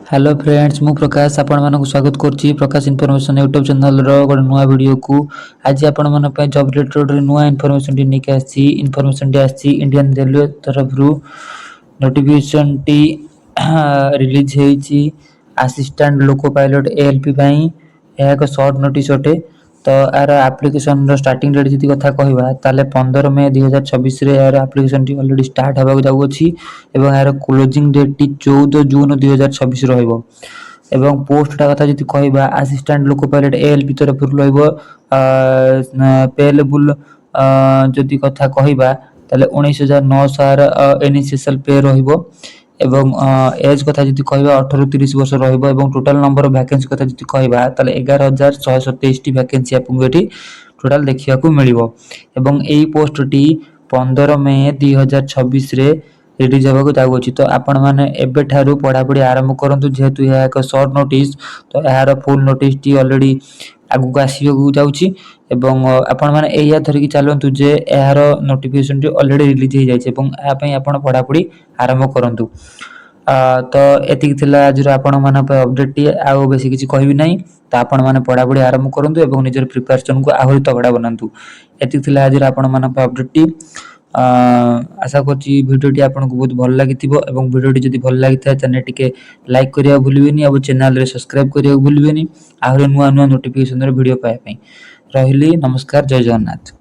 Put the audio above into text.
Hello friends मु प्रकाश आपण मानक स्वागत करछि प्रकाश इनफॉरमेशन यूट्यूब चैनल रो गोटे नुआ वीडियो को आज आपण मन पे जॉब रिलेटेड नुआ इनफॉरमेशन टी निके आछि इनफॉरमेशन टी आछि इंडियन रेलवे तरफ रु नोटिफिकेशन टी रिलीज हेछि असिस्टेंट लोको पायलट एएलपी पई यह एक शॉर्ट नोटिस अटे तो यार एप्लिकेशन रो स्टार्टिंग डेट जति कथा कहबा ताले 15 मई 2026 रे यार एप्लिकेशन टी ऑलरेडी स्टार्ट हबा जाउ अछि एवं यार क्लोजिंग डेट टी 14 जून 2026 रहइबो एवं पोस्ट टा कथा जति कहबा असिस्टेंट लोको पायलट एएलपी तरफ रहइबो पे लेवल जति कथा कहबा ताले 19900 एनएसएसएल पे रहइबो एवं एज कथा जति कहबा 18 रु 30 वर्ष रहइबो एवं टोटल नंबर ऑफ वैकेंसी कथा जति कहबा ताले 11127 टी वैकेंसी आपन एठी टोटल देखिया को मिलिबो एवं एई पोस्ट टी 15 मई 2026 रे रिलीज होगा जाऊ अछि तो आपण माने एबे ठारू पढा पढी आरंभ करंतु जेहेतु यह एक शॉर्ट नोटिस तो यार फुल नोटिस टी ऑलरेडी आगु को आसीबो जाउछि एवं आपण माने एया धरि चलंतु जे यार नोटिफिकेशन टी ऑलरेडी रिलीज हे जाइछ एवं आ पई आपण पढा पढी आरंभ करंतु तो एतिक थिला आज आपण माने पे अपडेट टी आ बेसी किछि कहबी नै तो आपण माने पढा पढी आरंभ करंतु एवं निजर प्रिपरेशन को आहुरी तगड़ा बनांतु एतिक थिला आज आपण माने पे अपडेट टी आशा करछि वीडियो टी आपन को बहुत भल लागिथिबो एवं वीडियो टी जदि भल लागिथा चैनल टिके लाइक करिया भूलिबेनी अब चैनल रे सब्सक्राइब करिया भूलिबेनी आहुरी नुवा नुवा नोटिफिकेशन रे वीडियो पाए पई रहिली नमस्कार जय जगन्नाथ।